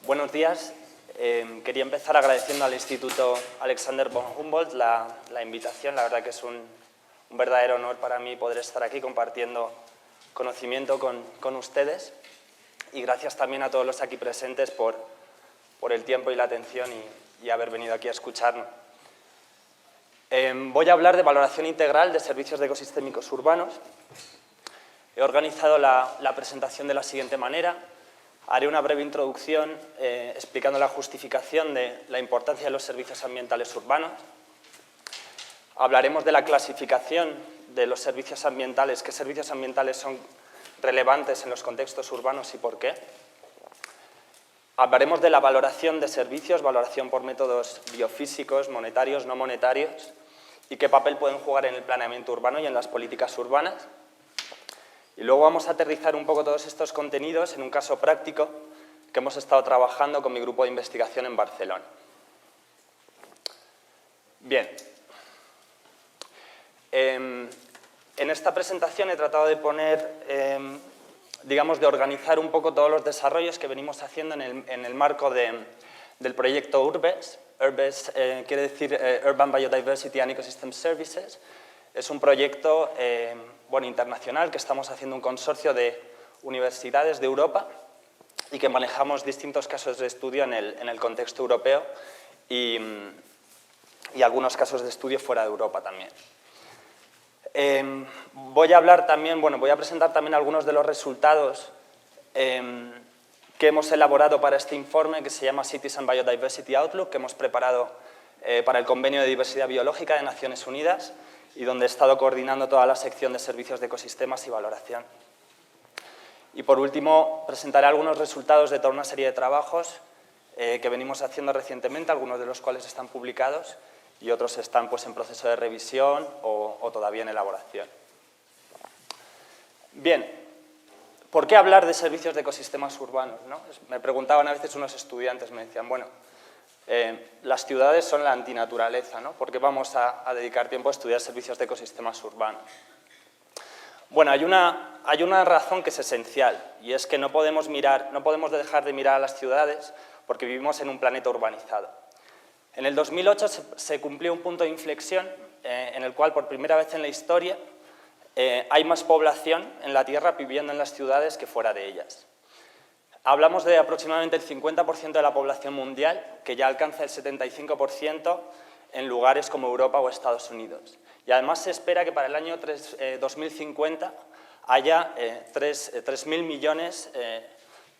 Buenos días. Quería empezar agradeciendo al Instituto Alexander von Humboldt la invitación. La verdad que es un verdadero honor para mí poder estar aquí compartiendo conocimiento con ustedes. Y gracias también a todos los aquí presentes por el tiempo y la atención y haber venido aquí a escucharnos. Voy a hablar de valoración integral de servicios de ecosistémicos urbanos. He organizado la presentación de la siguiente manera. Haré una breve introducción explicando la justificación de la importancia de los servicios ambientales urbanos. Hablaremos de la clasificación de los servicios ambientales, qué servicios ambientales son relevantes en los contextos urbanos y por qué. Hablaremos de la valoración de servicios, valoración por métodos biofísicos, monetarios, no monetarios, y qué papel pueden jugar en el planeamiento urbano y en las políticas urbanas. Y luego vamos a aterrizar un poco todos estos contenidos en un caso práctico que hemos estado trabajando con mi grupo de investigación en Barcelona. Bien. En esta presentación he tratado de poner, digamos, de organizar un poco todos los desarrollos que venimos haciendo en el marco del proyecto URBES. URBES quiere decir Urban Biodiversity and Ecosystem Services. Es un proyecto internacional que estamos haciendo un consorcio de universidades de Europa y que manejamos distintos casos de estudio en el contexto europeo y algunos casos de estudio fuera de Europa también. Voy a presentar también algunos de los resultados que hemos elaborado para este informe que se llama Cities and Biodiversity Outlook, que hemos preparado para el Convenio de Diversidad Biológica de Naciones Unidas y donde he estado coordinando toda la sección de servicios de ecosistemas y valoración. Y por último, presentaré algunos resultados de toda una serie de trabajos que venimos haciendo recientemente, algunos de los cuales están publicados y otros están en proceso de revisión o todavía en elaboración. Bien, ¿por qué hablar de servicios de ecosistemas urbanos, ¿no? Me preguntaban a veces unos estudiantes, me decían, bueno, las ciudades son la antinaturaleza, ¿no? ¿Por qué vamos a dedicar tiempo a estudiar servicios de ecosistemas urbanos? Bueno, hay una razón que es esencial y es que no podemos dejar de mirar a las ciudades porque vivimos en un planeta urbanizado. En el 2008 se cumplió un punto de inflexión en el cual por primera vez en la historia hay más población en la Tierra viviendo en las ciudades que fuera de ellas. Hablamos de aproximadamente el 50% de la población mundial, que ya alcanza el 75% en lugares como Europa o Estados Unidos. Y además se espera que para el año 2050 haya 3.000 millones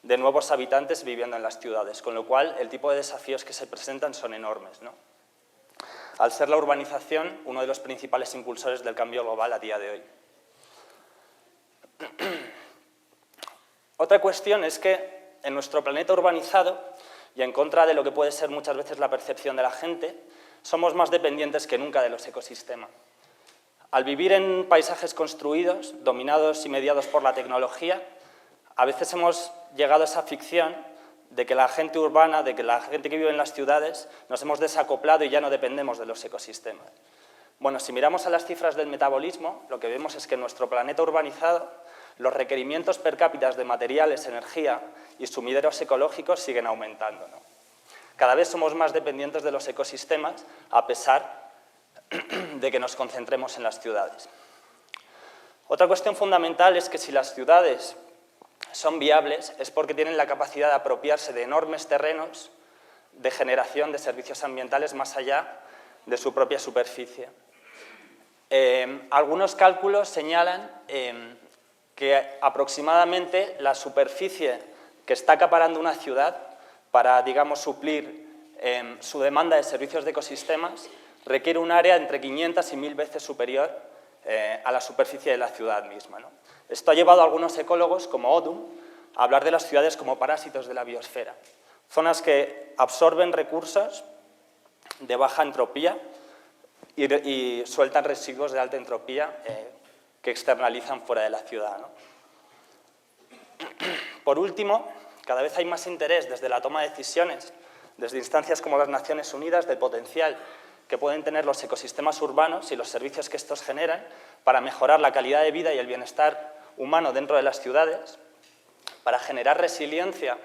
de nuevos habitantes viviendo en las ciudades, con lo cual el tipo de desafíos que se presentan son enormes, ¿no? Al ser la urbanización uno de los principales impulsores del cambio global a día de hoy. Otra cuestión es que en nuestro planeta urbanizado, y en contra de lo que puede ser muchas veces la percepción de la gente, somos más dependientes que nunca de los ecosistemas. Al vivir en paisajes construidos, dominados y mediados por la tecnología, a veces hemos llegado a esa ficción de que la gente urbana, de que la gente que vive en las ciudades, nos hemos desacoplado y ya no dependemos de los ecosistemas. Bueno, si miramos a las cifras del metabolismo, lo que vemos es que en nuestro planeta urbanizado los requerimientos per cápita de materiales, energía y sumideros ecológicos siguen aumentando, ¿no? Cada vez somos más dependientes de los ecosistemas a pesar de que nos concentremos en las ciudades. Otra cuestión fundamental es que si las ciudades son viables es porque tienen la capacidad de apropiarse de enormes terrenos de generación de servicios ambientales más allá de su propia superficie. Algunos cálculos señalan que aproximadamente la superficie que está acaparando una ciudad para, digamos, suplir su demanda de servicios de ecosistemas requiere un área entre 500 y 1000 veces superior a la superficie de la ciudad misma, ¿no? Esto ha llevado a algunos ecólogos, como Odum, a hablar de las ciudades como parásitos de la biosfera, zonas que absorben recursos de baja entropía y sueltan residuos de alta entropía que externalizan fuera de la ciudad, ¿no? Por último, cada vez hay más interés desde la toma de decisiones, desde instancias como las Naciones Unidas, del potencial que pueden tener los ecosistemas urbanos y los servicios que estos generan para mejorar la calidad de vida y el bienestar humano dentro de las ciudades, para generar resiliencia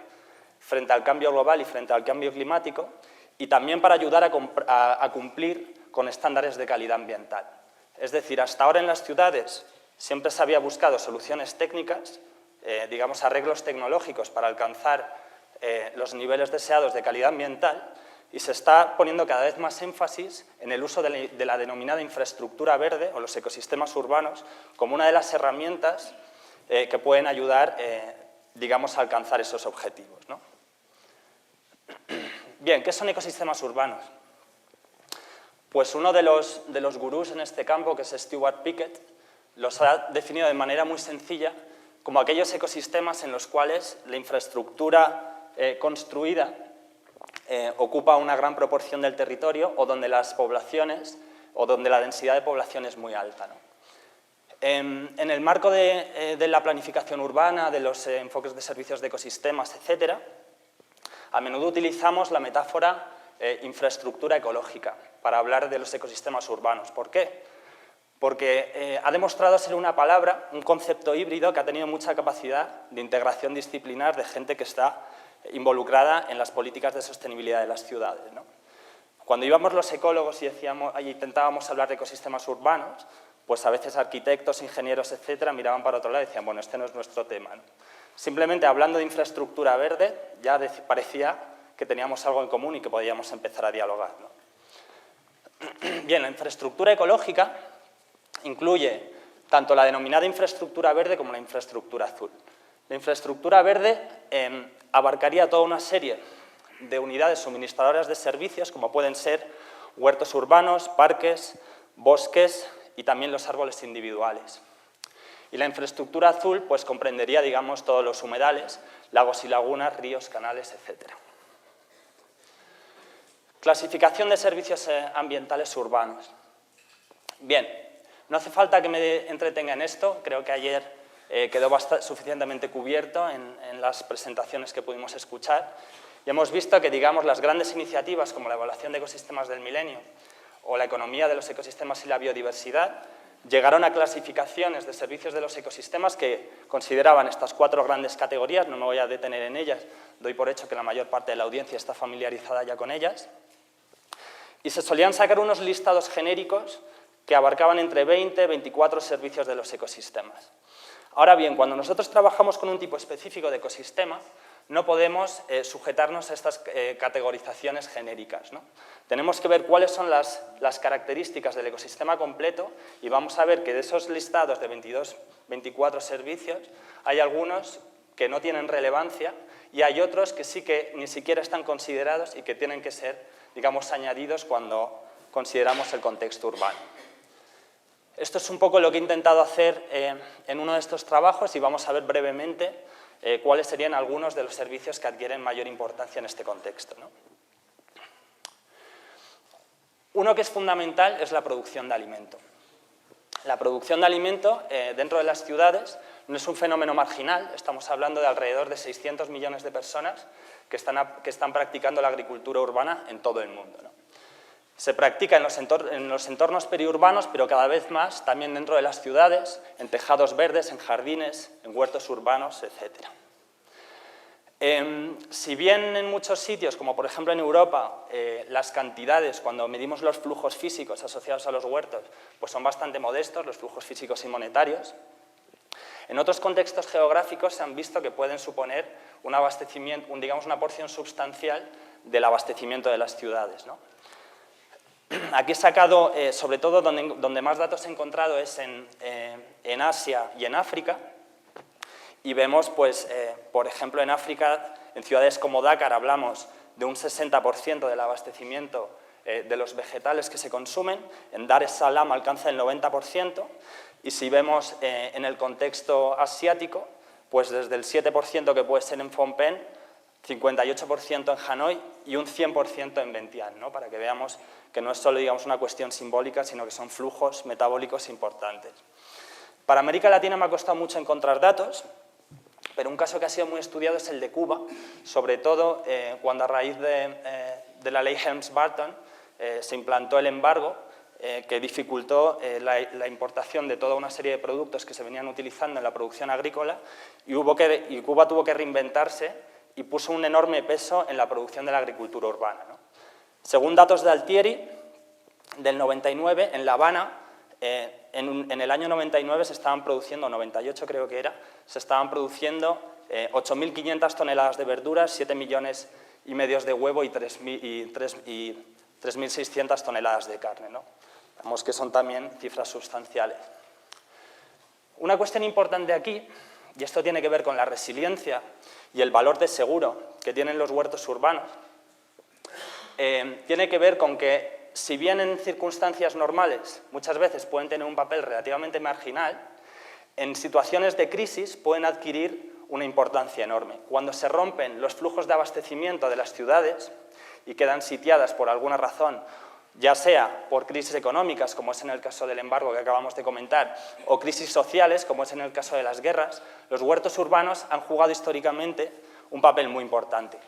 frente al cambio global y frente al cambio climático, y también para ayudar a cumplir con estándares de calidad ambiental. Es decir, hasta ahora en las ciudades siempre se había buscado soluciones técnicas, digamos arreglos tecnológicos para alcanzar los niveles deseados de calidad ambiental, y se está poniendo cada vez más énfasis en el uso de la denominada infraestructura verde o los ecosistemas urbanos como una de las herramientas que pueden ayudar, digamos, a alcanzar esos objetivos, ¿no? Bien, ¿qué son ecosistemas urbanos? Pues uno de los gurús en este campo, que es Stuart Pickett, los ha definido de manera muy sencilla como aquellos ecosistemas en los cuales la infraestructura construida ocupa una gran proporción del territorio o donde las poblaciones o donde la densidad de población es muy alta, ¿no? En el marco de la planificación urbana, de los enfoques de servicios de ecosistemas, etc., a menudo utilizamos la metáfora infraestructura ecológica para hablar de los ecosistemas urbanos. ¿Por qué? Porque ha demostrado ser una palabra, un concepto híbrido que ha tenido mucha capacidad de integración disciplinar de gente que está involucrada en las políticas de sostenibilidad de las ciudades, ¿no? Cuando íbamos los ecólogos y intentábamos hablar de ecosistemas urbanos, pues a veces arquitectos, ingenieros, etcétera, miraban para otro lado y decían, bueno, este no es nuestro tema, ¿no? Simplemente hablando de infraestructura verde ya parecía que teníamos algo en común y que podíamos empezar a dialogar, ¿no? Bien, la infraestructura ecológica incluye tanto la denominada infraestructura verde como la infraestructura azul. La infraestructura verde abarcaría toda una serie de unidades suministradoras de servicios, como pueden ser huertos urbanos, parques, bosques y también los árboles individuales. Y la infraestructura azul pues, comprendería, digamos, todos los humedales, lagos y lagunas, ríos, canales, etc. Clasificación de servicios ambientales urbanos. Bien, no hace falta que me entretenga en esto, creo que ayer quedó suficientemente cubierto en las presentaciones que pudimos escuchar, y hemos visto que, digamos, las grandes iniciativas como la evaluación de ecosistemas del milenio o la economía de los ecosistemas y la biodiversidad llegaron a clasificaciones de servicios de los ecosistemas que consideraban estas 4 grandes categorías, no me voy a detener en ellas, doy por hecho que la mayor parte de la audiencia está familiarizada ya con ellas, y se solían sacar unos listados genéricos que abarcaban entre 20 y 24 servicios de los ecosistemas. Ahora bien, cuando nosotros trabajamos con un tipo específico de ecosistema, no podemos sujetarnos a estas categorizaciones genéricas, ¿no? Tenemos que ver cuáles son las características del ecosistema completo y vamos a ver que de esos listados de 24 servicios hay algunos que no tienen relevancia y hay otros que sí que ni siquiera están considerados y que tienen que ser, digamos, añadidos cuando consideramos el contexto urbano. Esto es un poco lo que he intentado hacer en uno de estos trabajos y vamos a ver brevemente cuáles serían algunos de los servicios que adquieren mayor importancia en este contexto, ¿no? Uno que es fundamental es la producción de alimento. La producción de alimento dentro de las ciudades no es un fenómeno marginal, estamos hablando de alrededor de 600 millones de personas que están practicando la agricultura urbana en todo el mundo, ¿no? Se practica en los entornos periurbanos, pero cada vez más también dentro de las ciudades, en tejados verdes, en jardines, en huertos urbanos, etc. Si bien en muchos sitios, como por ejemplo en Europa, las cantidades, cuando medimos los flujos físicos asociados a los huertos, pues son bastante modestos, los flujos físicos y monetarios, en otros contextos geográficos se han visto que pueden suponer un abastecimiento, digamos una porción sustancial del abastecimiento de las ciudades, ¿no? Aquí he sacado, sobre todo, donde más datos he encontrado es en Asia y en África, y vemos, pues, por ejemplo, en África, en ciudades como Dakar, hablamos de un 60% del abastecimiento de los vegetales que se consumen, en Dar es Salaam alcanza el 90%, y si vemos en el contexto asiático, pues desde el 7% que puede ser en Phnom Penh, 58% en Hanoi y un 100% en Vientiane, ¿no? Para que veamos que no es solo, digamos, una cuestión simbólica, sino que son flujos metabólicos importantes. Para América Latina me ha costado mucho encontrar datos, pero un caso que ha sido muy estudiado es el de Cuba, sobre todo cuando a raíz de la ley Helms-Burton se implantó el embargo que dificultó la importación de toda una serie de productos que se venían utilizando en la producción agrícola y Cuba tuvo que reinventarse y puso un enorme peso en la producción de la agricultura urbana, ¿no? Según datos de Altieri, del 99, en La Habana, en el año 99 se estaban produciendo, 98 creo que era, se estaban produciendo 8.500 toneladas de verduras, 7,5 millones de huevo y 3.600 toneladas de carne, ¿no? Vemos que son también cifras sustanciales. Una cuestión importante aquí, y esto tiene que ver con la resiliencia y el valor de seguro que tienen los huertos urbanos, tiene que ver con que, si bien en circunstancias normales muchas veces pueden tener un papel relativamente marginal, en situaciones de crisis pueden adquirir una importancia enorme. Cuando se rompen los flujos de abastecimiento de las ciudades y quedan sitiadas por alguna razón, ya sea por crisis económicas, como es en el caso del embargo que acabamos de comentar, o crisis sociales, como es en el caso de las guerras, los huertos urbanos han jugado históricamente un papel muy importante.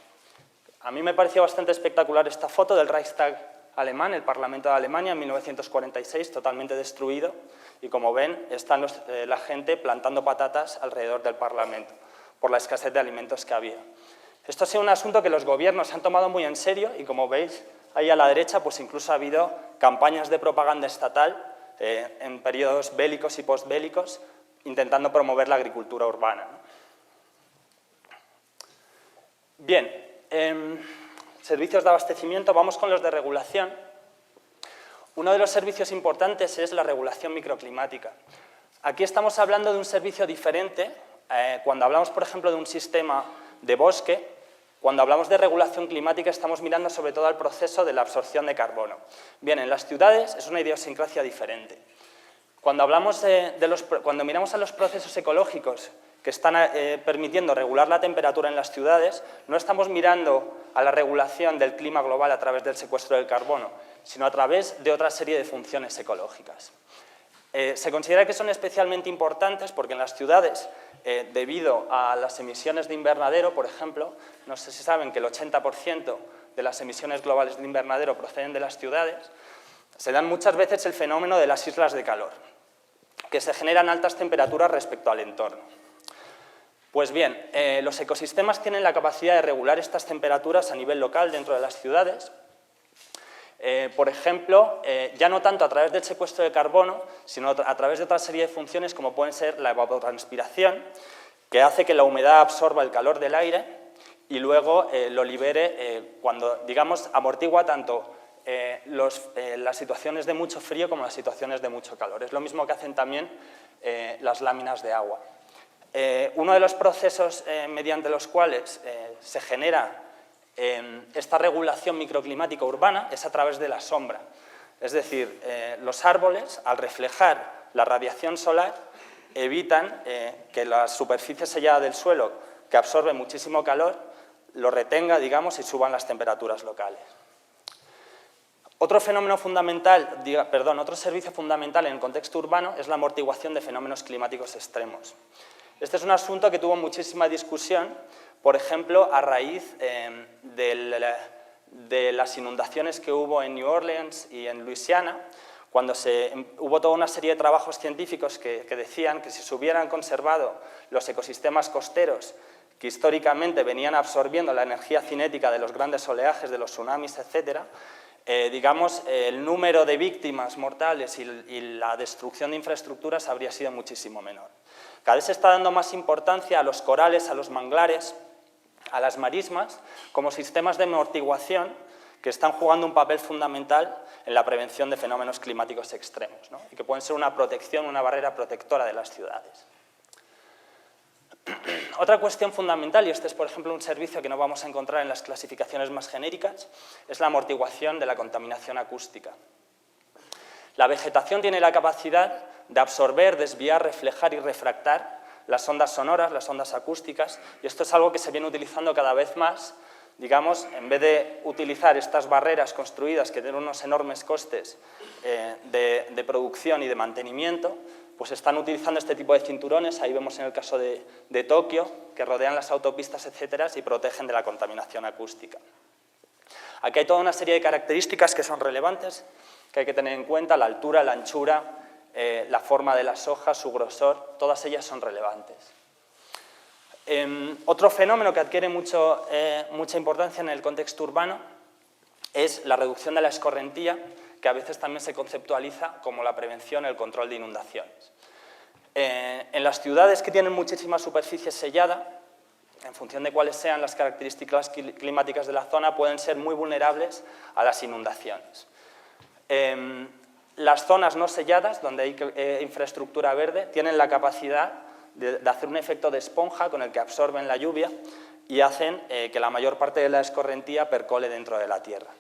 A mí me pareció bastante espectacular esta foto del Reichstag alemán, el Parlamento de Alemania, en 1946, totalmente destruido, y como ven, están la gente plantando patatas alrededor del Parlamento, por la escasez de alimentos que había. Esto ha sido un asunto que los gobiernos han tomado muy en serio, y como veis, ahí a la derecha, pues incluso ha habido campañas de propaganda estatal en periodos bélicos y postbélicos, intentando promover la agricultura urbana, ¿no? Bien, servicios de abastecimiento, vamos con los de regulación. Uno de los servicios importantes es la regulación microclimática. Aquí estamos hablando de un servicio diferente. Cuando hablamos, por ejemplo, de un sistema de bosque, cuando hablamos de regulación climática estamos mirando sobre todo al proceso de la absorción de carbono. Bien, en las ciudades es una idiosincrasia diferente. Cuando miramos a los procesos ecológicos que están permitiendo regular la temperatura en las ciudades, no estamos mirando a la regulación del clima global a través del secuestro del carbono, sino a través de otra serie de funciones ecológicas. Se considera que son especialmente importantes porque en las ciudades, debido a las emisiones de invernadero, por ejemplo, no sé si saben que el 80% de las emisiones globales de invernadero proceden de las ciudades, se dan muchas veces el fenómeno de las islas de calor, que se generan altas temperaturas respecto al entorno. Pues bien, los ecosistemas tienen la capacidad de regular estas temperaturas a nivel local dentro de las ciudades. Por ejemplo, ya no tanto a través del secuestro de carbono, sino a través de otra serie de funciones como pueden ser la evapotranspiración, que hace que la humedad absorba el calor del aire y luego lo libere cuando, digamos, amortigua tanto las situaciones de mucho frío como las situaciones de mucho calor. Es lo mismo que hacen también las láminas de agua. Uno de los procesos mediante los cuales se genera esta regulación microclimática urbana es a través de la sombra. Es decir, los árboles, al reflejar la radiación solar, evitan que la superficie sellada del suelo, que absorbe muchísimo calor, lo retenga, digamos, y suban las temperaturas locales. Otro servicio fundamental en el contexto urbano es la amortiguación de fenómenos climáticos extremos. Este es un asunto que tuvo muchísima discusión, por ejemplo, a raíz de las inundaciones que hubo en New Orleans y en Luisiana, cuando hubo toda una serie de trabajos científicos que decían que si se hubieran conservado los ecosistemas costeros que históricamente venían absorbiendo la energía cinética de los grandes oleajes, de los tsunamis, etcétera, digamos, el número de víctimas mortales y la destrucción de infraestructuras habría sido muchísimo menor. Cada vez se está dando más importancia a los corales, a los manglares, a las marismas, como sistemas de amortiguación que están jugando un papel fundamental en la prevención de fenómenos climáticos extremos, ¿no? Y que pueden ser una protección, una barrera protectora de las ciudades. Otra cuestión fundamental, y este es, por ejemplo, un servicio que no vamos a encontrar en las clasificaciones más genéricas, es la amortiguación de la contaminación acústica. La vegetación tiene la capacidad de absorber, desviar, reflejar y refractar las ondas sonoras, las ondas acústicas, y esto es algo que se viene utilizando cada vez más. Digamos, en vez de utilizar estas barreras construidas que tienen unos enormes costes de producción y de mantenimiento, pues están utilizando este tipo de cinturones. Ahí vemos en el caso de Tokio, que rodean las autopistas, etcétera, y protegen de la contaminación acústica. Aquí hay toda una serie de características que son relevantes, que hay que tener en cuenta: la altura, la anchura, la forma de las hojas, su grosor, todas ellas son relevantes. Otro fenómeno que adquiere mucha importancia en el contexto urbano es la reducción de la escorrentía, que a veces también se conceptualiza como la prevención y el control de inundaciones. En las ciudades que tienen muchísima superficie sellada, en función de cuáles sean las características climáticas de la zona, pueden ser muy vulnerables a las inundaciones. Las zonas no selladas, donde hay infraestructura verde, tienen la capacidad de hacer un efecto de esponja con el que absorben la lluvia y hacen que la mayor parte de la escorrentía percole dentro de la tierra.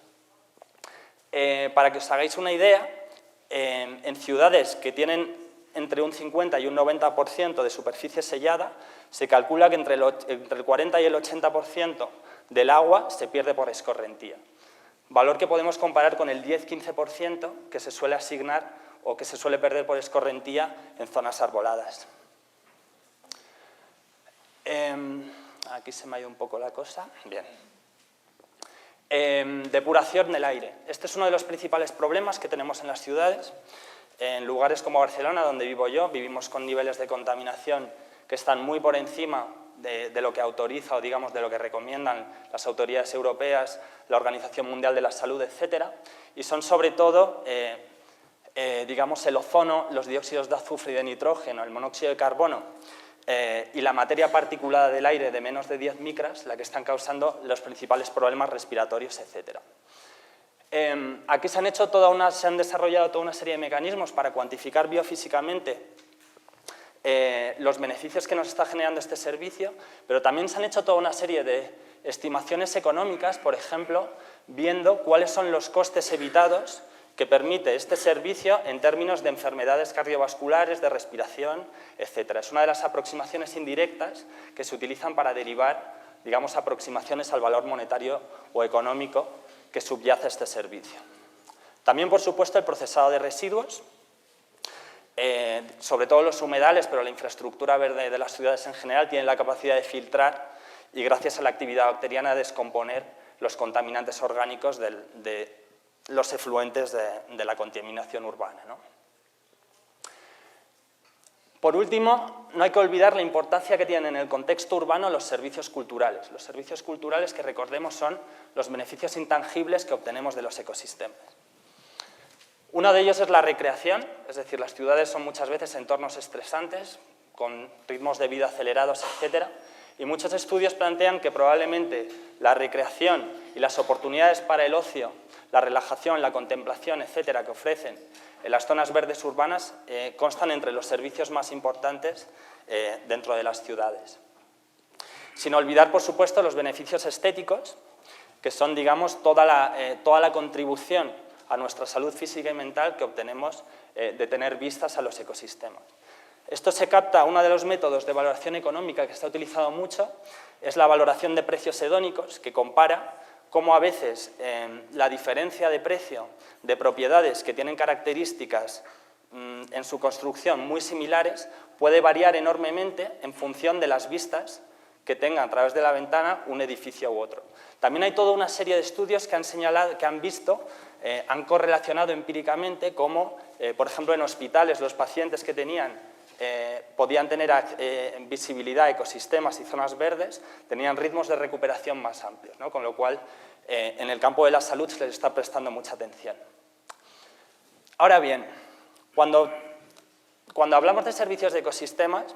Para que os hagáis una idea, en ciudades que tienen entre un 50 y un 90% de superficie sellada, se calcula que entre el 40 y el 80% del agua se pierde por escorrentía. Valor que podemos comparar con el 10-15% que se suele asignar o que se suele perder por escorrentía en zonas arboladas. Aquí se me ha ido un poco la cosa. Bien. Depuración del aire. Este es uno de los principales problemas que tenemos en las ciudades. En lugares como Barcelona, donde vivo yo, vivimos con niveles de contaminación que están muy por encima de lo que autoriza o, digamos, de lo que recomiendan las autoridades europeas, la Organización Mundial de la Salud, etcétera, y son sobre todo, digamos, el ozono, los dióxidos de azufre y de nitrógeno, el monóxido de carbono y la materia particulada del aire de menos de 10 micras, la que están causando los principales problemas respiratorios, etcétera. Aquí se han desarrollado toda una serie de mecanismos para cuantificar biofísicamente los beneficios que nos está generando este servicio, pero también se han hecho toda una serie de estimaciones económicas, por ejemplo, viendo cuáles son los costes evitados que permite este servicio en términos de enfermedades cardiovasculares, de respiración, etc. Es una de las aproximaciones indirectas que se utilizan para derivar, digamos, aproximaciones al valor monetario o económico que subyace este servicio. También, por supuesto, el procesado de residuos, sobre todo los humedales, pero la infraestructura verde de las ciudades en general tiene la capacidad de filtrar y, gracias a la actividad bacteriana, descomponer los contaminantes orgánicos de los efluentes de la contaminación urbana, ¿no? Por último, no hay que olvidar la importancia que tienen en el contexto urbano los servicios culturales. Los servicios culturales, que recordemos, son los beneficios intangibles que obtenemos de los ecosistemas. Uno de ellos es la recreación, es decir, las ciudades son muchas veces entornos estresantes, con ritmos de vida acelerados, etc. Y muchos estudios plantean que probablemente la recreación y las oportunidades para el ocio, la relajación, la contemplación, etcétera, que ofrecen en las zonas verdes urbanas constan entre los servicios más importantes dentro de las ciudades. Sin olvidar, por supuesto, los beneficios estéticos, que son, digamos, toda la contribución a nuestra salud física y mental que obtenemos de tener vistas a los ecosistemas. Esto se capta, uno de los métodos de valoración económica que está utilizado mucho es la valoración de precios hedónicos, que compara cómo a veces la diferencia de precio de propiedades que tienen características en su construcción muy similares puede variar enormemente en función de las vistas que tenga a través de la ventana un edificio u otro. También hay toda una serie de estudios que han señalado, que han visto, han correlacionado empíricamente cómo, por ejemplo, en hospitales los pacientes que podían tener visibilidad, ecosistemas y zonas verdes, tenían ritmos de recuperación más amplios, ¿no? Con lo cual, en el campo de la salud se les está prestando mucha atención. Ahora bien, cuando hablamos de servicios de ecosistemas,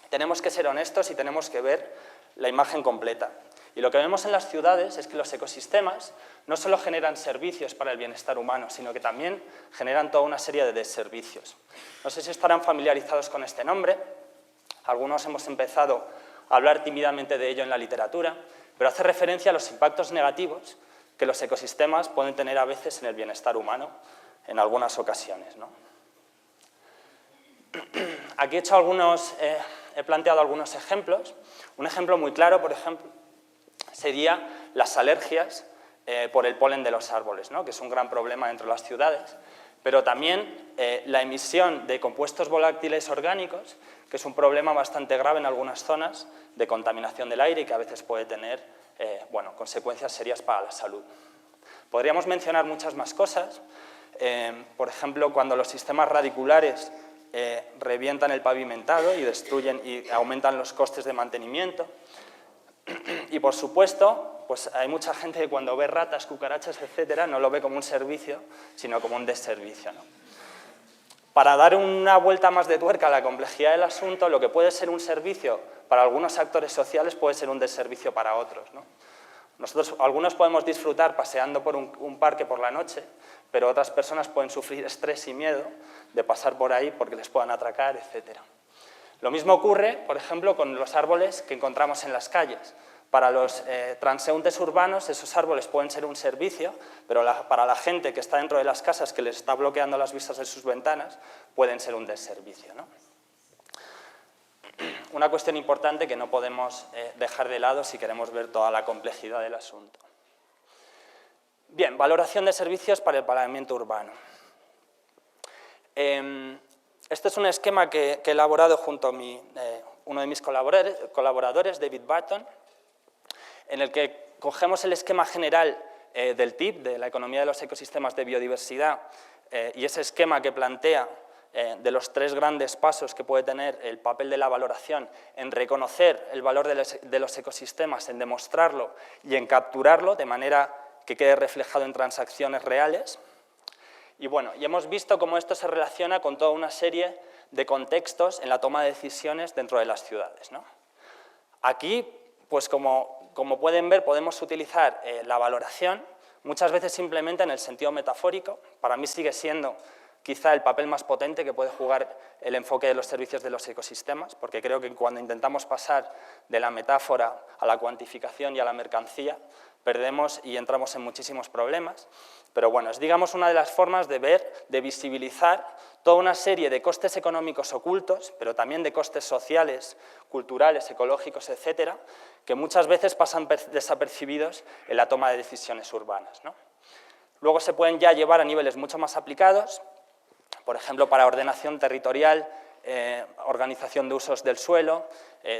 tenemos que ser honestos y tenemos que ver la imagen completa. Y lo que vemos en las ciudades es que los ecosistemas no solo generan servicios para el bienestar humano, sino que también generan toda una serie de deservicios. No sé si estarán familiarizados con este nombre, algunos hemos empezado a hablar tímidamente de ello en la literatura, pero hace referencia a los impactos negativos que los ecosistemas pueden tener a veces en el bienestar humano en algunas ocasiones, ¿no? Aquí he planteado algunos ejemplos. Un ejemplo muy claro, por ejemplo, sería las alergias por el polen de los árboles, ¿no? Que es un gran problema dentro de las ciudades, pero también la emisión de compuestos volátiles orgánicos, que es un problema bastante grave en algunas zonas de contaminación del aire y que a veces puede tener consecuencias serias para la salud. Podríamos mencionar muchas más cosas, por ejemplo, cuando los sistemas radiculares revientan el pavimentado y destruyen y aumentan los costes de mantenimiento. Y, por supuesto, pues hay mucha gente que cuando ve ratas, cucarachas, etcétera, no lo ve como un servicio, sino como un desservicio, ¿no? Para dar una vuelta más de tuerca a la complejidad del asunto, lo que puede ser un servicio para algunos actores sociales puede ser un desservicio para otros, ¿no? Algunos podemos disfrutar paseando por un parque por la noche, pero otras personas pueden sufrir estrés y miedo de pasar por ahí porque les puedan atracar, etc. Lo mismo ocurre, por ejemplo, con los árboles que encontramos en las calles. Para los transeúntes urbanos esos árboles pueden ser un servicio, pero para la gente que está dentro de las casas, que les está bloqueando las vistas de sus ventanas, pueden ser un desservicio, ¿no? Una cuestión importante que no podemos dejar de lado si queremos ver toda la complejidad del asunto. Bien, valoración de servicios para el planeamiento urbano. Este es un esquema que he elaborado junto a uno de mis colaboradores, David Barton, en el que cogemos el esquema general del TIB, de la economía de los ecosistemas de biodiversidad, y ese esquema que plantea de los 3 grandes pasos que puede tener el papel de la valoración en reconocer el valor de los ecosistemas, en demostrarlo y en capturarlo de manera que quede reflejado en transacciones reales. Y bueno, y hemos visto cómo esto se relaciona con toda una serie de contextos en la toma de decisiones dentro de las ciudades, ¿no? Aquí, pues como pueden ver, podemos utilizar la valoración, muchas veces simplemente en el sentido metafórico. Para mí sigue siendo quizá el papel más potente que puede jugar el enfoque de los servicios de los ecosistemas, porque creo que cuando intentamos pasar de la metáfora a la cuantificación y a la mercancía, perdemos y entramos en muchísimos problemas. Pero bueno, es, digamos, una de las formas de ver, de visibilizar toda una serie de costes económicos ocultos, pero también de costes sociales, culturales, ecológicos, etcétera, que muchas veces pasan desapercibidos en la toma de decisiones urbanas, ¿no? Luego se pueden ya llevar a niveles mucho más aplicados, por ejemplo, para ordenación territorial, organización de usos del suelo.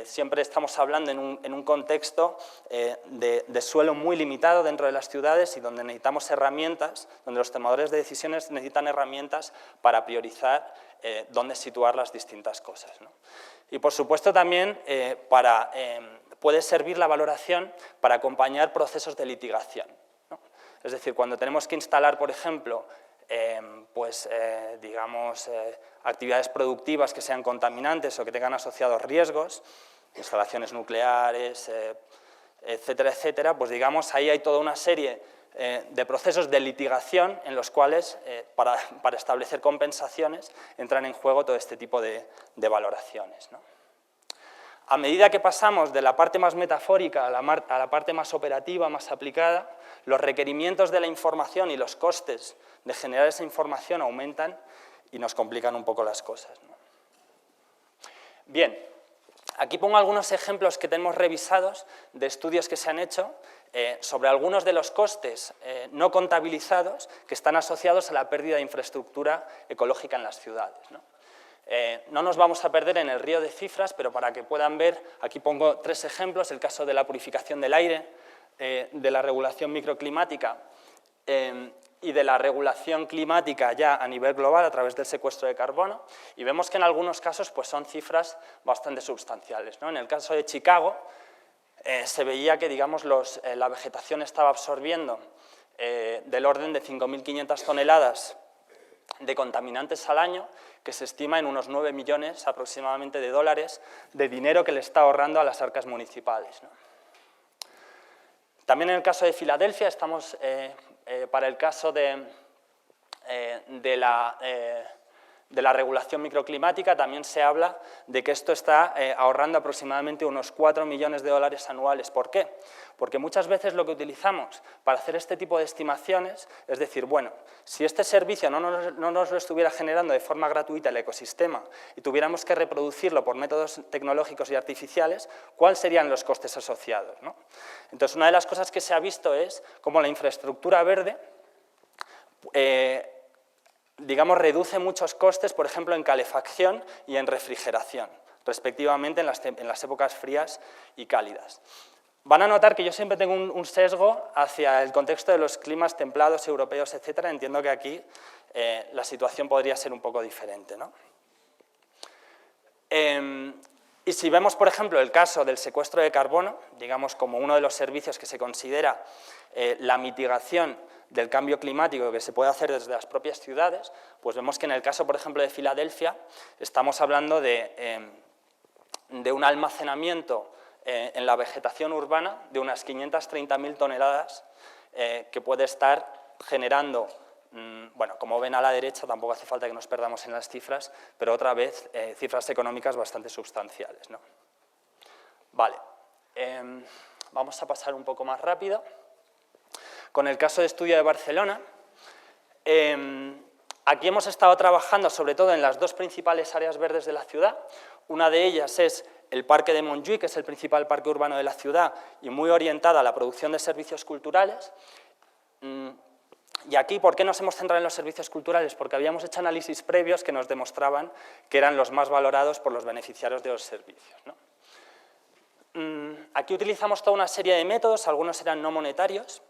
Siempre estamos hablando en un contexto de suelo muy limitado dentro de las ciudades y donde necesitamos herramientas, donde los tomadores de decisiones necesitan herramientas para priorizar dónde situar las distintas cosas, ¿no? Y, por supuesto, también puede servir la valoración para acompañar procesos de litigación, ¿no? Es decir, cuando tenemos que instalar, por ejemplo, actividades productivas que sean contaminantes o que tengan asociados riesgos, instalaciones nucleares, etcétera, etcétera, pues digamos ahí hay toda una serie de procesos de litigación en los cuales, para establecer compensaciones, entran en juego todo este tipo de valoraciones, ¿no? A medida que pasamos de la parte más metafórica a la parte más operativa, más aplicada, los requerimientos de la información y los costes de generar esa información aumentan y nos complican un poco las cosas, ¿no? Bien, aquí pongo algunos ejemplos que tenemos revisados de estudios que se han hecho sobre algunos de los costes no contabilizados que están asociados a la pérdida de infraestructura ecológica en las ciudades, ¿no? No nos vamos a perder en el río de cifras, pero para que puedan ver, aquí pongo 3 ejemplos, el caso de la purificación del aire, de la regulación microclimática y de la regulación climática ya a nivel global a través del secuestro de carbono, y vemos que en algunos casos pues, son cifras bastante substanciales, ¿no? En el caso de Chicago se veía que digamos, la vegetación estaba absorbiendo del orden de 5.500 toneladas de contaminantes al año, que se estima en unos 9 millones aproximadamente de dólares de dinero que le está ahorrando a las arcas municipales, ¿no? También en el caso de Filadelfia estamos para el caso de la regulación microclimática, también se habla de que esto está ahorrando aproximadamente unos 4 millones de dólares anuales. ¿Por qué? Porque muchas veces lo que utilizamos para hacer este tipo de estimaciones es decir, bueno, si este servicio no nos lo estuviera generando de forma gratuita el ecosistema y tuviéramos que reproducirlo por métodos tecnológicos y artificiales, ¿cuáles serían los costes asociados, ¿no? Entonces, una de las cosas que se ha visto es cómo la infraestructura verde digamos, reduce muchos costes, por ejemplo, en calefacción y en refrigeración, respectivamente en las épocas frías y cálidas. Van a notar que yo siempre tengo un sesgo hacia el contexto de los climas templados europeos, etcétera. Entiendo que aquí la situación podría ser un poco diferente, ¿no? Y si vemos, por ejemplo, el caso del secuestro de carbono, digamos como uno de los servicios que se considera la mitigación del cambio climático que se puede hacer desde las propias ciudades, pues vemos que en el caso, por ejemplo, de Filadelfia, estamos hablando de un almacenamiento en la vegetación urbana de unas 530.000 toneladas que puede estar generando, bueno, como ven a la derecha, tampoco hace falta que nos perdamos en las cifras, pero otra vez cifras económicas bastante sustanciales, ¿no? Vale, vamos a pasar un poco más rápido. Con el caso de estudio de Barcelona, aquí hemos estado trabajando sobre todo en las dos principales áreas verdes de la ciudad. Una de ellas es el Parque de Montjuïc, que es el principal parque urbano de la ciudad y muy orientada a la producción de servicios culturales. Y aquí, ¿por qué nos hemos centrado en los servicios culturales? Porque habíamos hecho análisis previos que nos demostraban que eran los más valorados por los beneficiarios de los servicios, ¿no? Aquí utilizamos toda una serie de métodos, algunos eran no monetarios,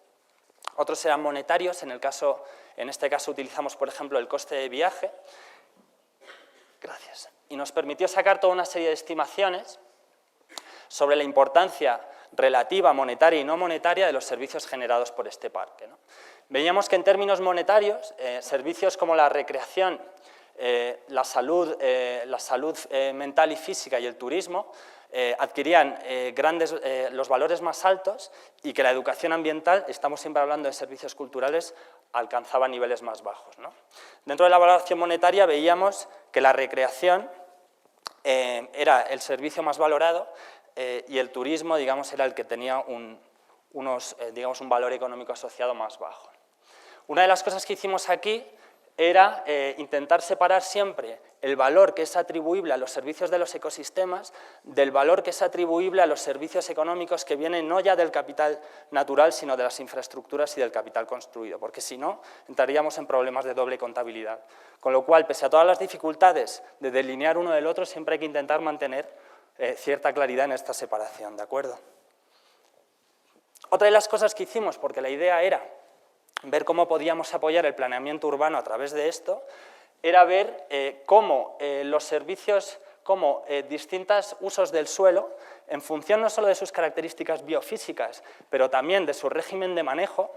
otros eran monetarios, en este caso utilizamos, por ejemplo, el coste de viaje. Gracias. Y nos permitió sacar toda una serie de estimaciones sobre la importancia relativa, monetaria y no monetaria de los servicios generados por este parque, ¿no? Veíamos que en términos monetarios, servicios como la recreación, la salud mental y física y el turismo adquirían los valores más altos y que la educación ambiental, estamos siempre hablando de servicios culturales, alcanzaba niveles más bajos, ¿no? Dentro de la valoración monetaria veíamos que la recreación era el servicio más valorado y el turismo, digamos, era el que tenía un valor económico asociado más bajo. Una de las cosas que hicimos aquí era intentar separar siempre el valor que es atribuible a los servicios de los ecosistemas del valor que es atribuible a los servicios económicos que vienen no ya del capital natural, sino de las infraestructuras y del capital construido, porque si no, entraríamos en problemas de doble contabilidad. Con lo cual, pese a todas las dificultades de delinear uno del otro, siempre hay que intentar mantener cierta claridad en esta separación, ¿de acuerdo? Otra de las cosas que hicimos, porque la idea era ver cómo podíamos apoyar el planeamiento urbano a través de esto, era ver cómo los servicios, cómo distintos usos del suelo, en función no solo de sus características biofísicas, pero también de su régimen de manejo,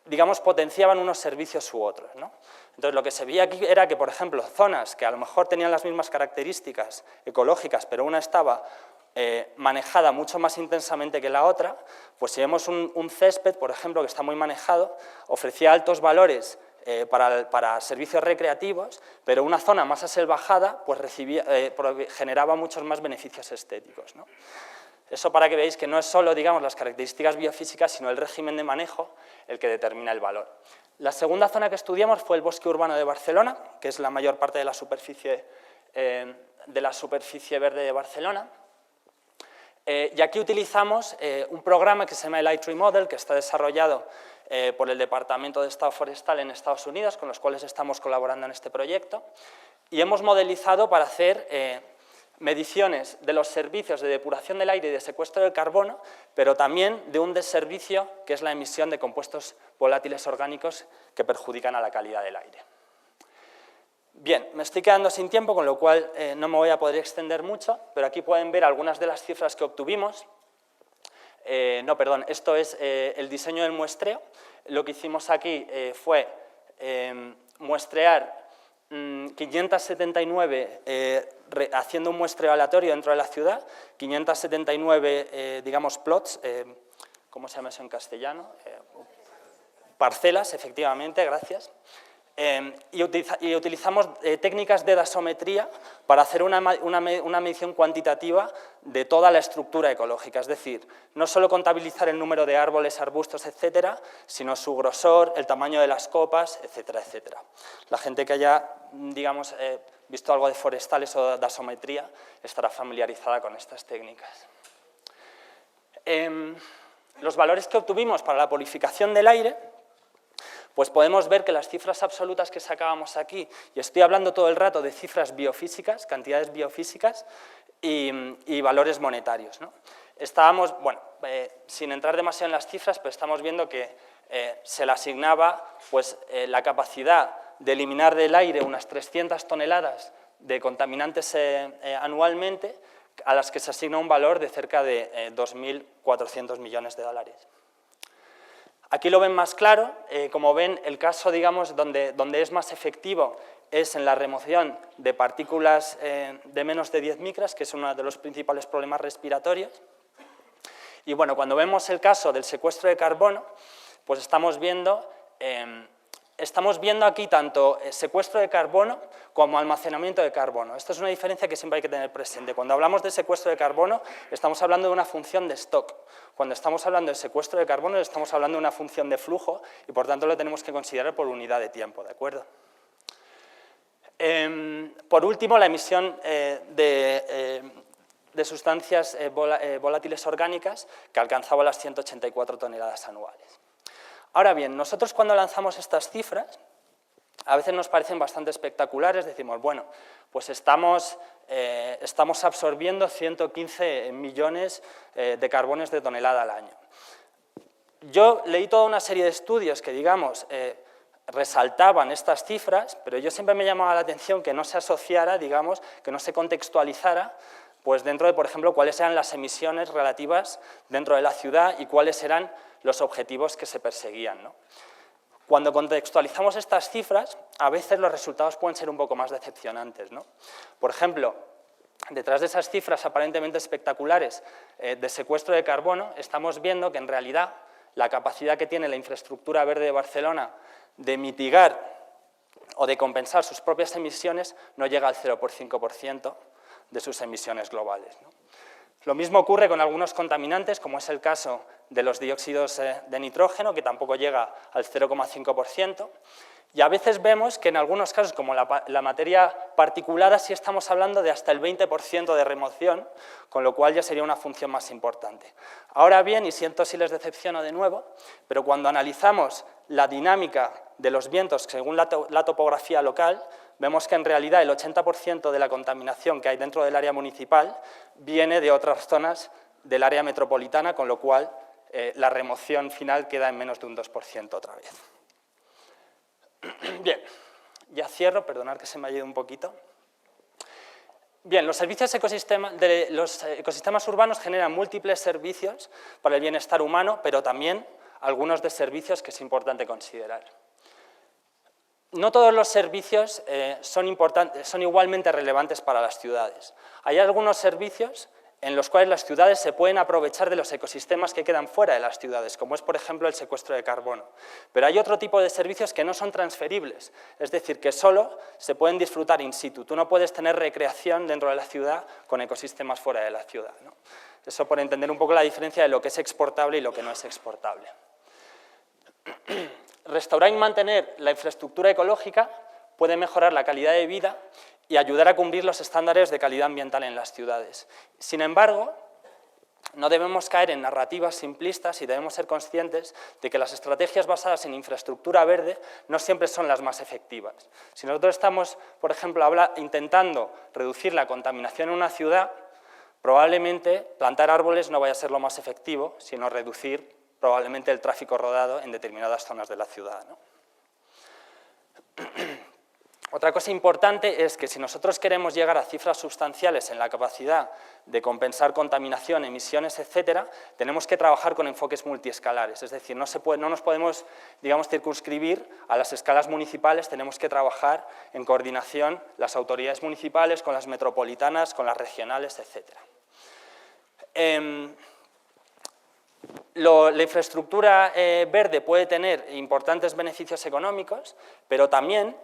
digamos, potenciaban unos servicios u otros, ¿no? Entonces, lo que se veía aquí era que, por ejemplo, zonas que a lo mejor tenían las mismas características ecológicas, pero una estaba manejada mucho más intensamente que la otra, pues si vemos un césped, por ejemplo, que está muy manejado, ofrecía altos valores para servicios recreativos, pero una zona más aselvajada pues generaba muchos más beneficios estéticos, ¿no? Eso para que veáis que no es solo, digamos, las características biofísicas, sino el régimen de manejo el que determina el valor. La segunda zona que estudiamos fue el bosque urbano de Barcelona, que es la mayor parte de la superficie verde de Barcelona. Y aquí utilizamos un programa que se llama el iTree Model, que está desarrollado por el Departamento de Estado Forestal en Estados Unidos, con los cuales estamos colaborando en este proyecto, y hemos modelizado para hacer mediciones de los servicios de depuración del aire y de secuestro del carbono, pero también de un deservicio que es la emisión de compuestos volátiles orgánicos que perjudican a la calidad del aire. Bien, me estoy quedando sin tiempo, con lo cual no me voy a poder extender mucho, pero aquí pueden ver algunas de las cifras que obtuvimos. Esto es el diseño del muestreo. Lo que hicimos aquí fue muestrear 579, haciendo un muestreo aleatorio dentro de la ciudad, 579, digamos, plots, ¿cómo se llama eso en castellano? Parcelas, efectivamente, gracias. Y utilizamos técnicas de dasometría para hacer una medición cuantitativa de toda la estructura ecológica, es decir, no solo contabilizar el número de árboles, arbustos, etcétera, sino su grosor, el tamaño de las copas, etcétera, etcétera. La gente que haya, digamos, visto algo de forestales o de dasometría estará familiarizada con estas técnicas. Los valores que obtuvimos para la purificación del aire, pues podemos ver que las cifras absolutas que sacábamos aquí, y estoy hablando todo el rato de cifras biofísicas, cantidades biofísicas y valores monetarios, ¿no? Estábamos, bueno, sin entrar demasiado en las cifras, pero estamos viendo que se le asignaba pues, la capacidad de eliminar del aire unas 300 toneladas de contaminantes anualmente, a las que se asigna un valor de cerca de 2.400 millones de dólares. Aquí lo ven más claro. Como ven, el caso, digamos, donde es más efectivo es en la remoción de partículas de menos de 10 micras, que es uno de los principales problemas respiratorios. Y bueno, cuando vemos el caso del secuestro de carbono, pues estamos viendo aquí tanto secuestro de carbono como almacenamiento de carbono. Esto es una diferencia que siempre hay que tener presente. Cuando hablamos de secuestro de carbono, estamos hablando de una función de stock. Cuando estamos hablando de secuestro de carbono, estamos hablando de una función de flujo y, por tanto, lo tenemos que considerar por unidad de tiempo, ¿de acuerdo? Por último, la emisión de sustancias volátiles orgánicas, que alcanzaba las 184 toneladas anuales. Ahora bien, nosotros cuando lanzamos estas cifras, a veces nos parecen bastante espectaculares, decimos, bueno, pues estamos absorbiendo 115 millones de carbones de tonelada al año. Yo leí toda una serie de estudios que, digamos, resaltaban estas cifras, pero yo siempre me llamaba la atención que no se asociara, digamos, que no se contextualizara, pues dentro de, por ejemplo, cuáles eran las emisiones relativas dentro de la ciudad y cuáles eran los objetivos que se perseguían, ¿no? Cuando contextualizamos estas cifras, a veces los resultados pueden ser un poco más decepcionantes, ¿no? Por ejemplo, detrás de esas cifras aparentemente espectaculares de secuestro de carbono, estamos viendo que en realidad la capacidad que tiene la infraestructura verde de Barcelona de mitigar o de compensar sus propias emisiones no llega al 0,5% de sus emisiones globales, ¿no? Lo mismo ocurre con algunos contaminantes, como es el caso de los dióxidos de nitrógeno, que tampoco llega al 0,5%, y a veces vemos que en algunos casos, como la materia particulada, sí estamos hablando de hasta el 20% de remoción, con lo cual ya sería una función más importante. Ahora bien, y siento si les decepciono de nuevo, pero cuando analizamos la dinámica de los vientos según la topografía local, vemos que en realidad el 80% de la contaminación que hay dentro del área municipal viene de otras zonas del área metropolitana, con lo cual la remoción final queda en menos de un 2% otra vez. Bien, ya cierro, perdonad que se me ha ido un poquito. Bien, los ecosistemas urbanos generan múltiples servicios para el bienestar humano, pero también algunos de servicios que es importante considerar. No todos los servicios son igualmente relevantes para las ciudades. Hay algunos servicios en los cuales las ciudades se pueden aprovechar de los ecosistemas que quedan fuera de las ciudades, como es, por ejemplo, el secuestro de carbono. Pero hay otro tipo de servicios que no son transferibles, es decir, que solo se pueden disfrutar in situ. Tú no puedes tener recreación dentro de la ciudad con ecosistemas fuera de la ciudad, ¿no? Eso por entender un poco la diferencia de lo que es exportable y lo que no es exportable. Restaurar y mantener la infraestructura ecológica puede mejorar la calidad de vida y ayudar a cumplir los estándares de calidad ambiental en las ciudades. Sin embargo, no debemos caer en narrativas simplistas y debemos ser conscientes de que las estrategias basadas en infraestructura verde no siempre son las más efectivas. Si nosotros estamos, por ejemplo, intentando reducir la contaminación en una ciudad, probablemente plantar árboles no vaya a ser lo más efectivo, sino reducir probablemente el tráfico rodado en determinadas zonas de la ciudad, ¿no? Otra cosa importante es que si nosotros queremos llegar a cifras sustanciales en la capacidad de compensar contaminación, emisiones, etcétera, tenemos que trabajar con enfoques multiescalares, es decir, no nos podemos, digamos, circunscribir a las escalas municipales, tenemos que trabajar en coordinación las autoridades municipales con las metropolitanas, con las regionales, etcétera. La infraestructura verde puede tener importantes beneficios económicos, pero también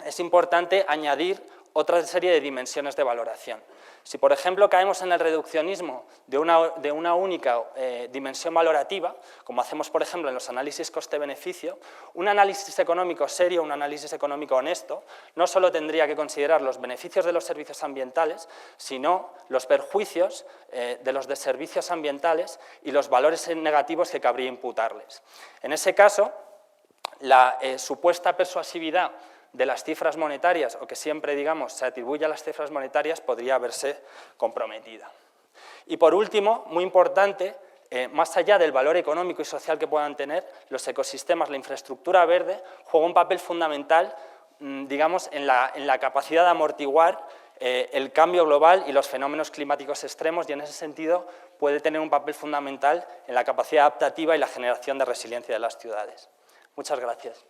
es importante añadir otra serie de dimensiones de valoración. Si, por ejemplo, caemos en el reduccionismo de una única dimensión valorativa, como hacemos, por ejemplo, en los análisis coste-beneficio, un análisis económico serio, un análisis económico honesto, no solo tendría que considerar los beneficios de los servicios ambientales, sino los perjuicios de los servicios ambientales y los valores negativos que cabría imputarles. En ese caso, la supuesta persuasividad de las cifras monetarias, o que siempre, digamos, se atribuye a las cifras monetarias, podría verse comprometida. Y por último, muy importante, más allá del valor económico y social que puedan tener, los ecosistemas, la infraestructura verde, juega un papel fundamental digamos, en la capacidad de amortiguar el cambio global y los fenómenos climáticos extremos, y en ese sentido puede tener un papel fundamental en la capacidad adaptativa y la generación de resiliencia de las ciudades. Muchas gracias.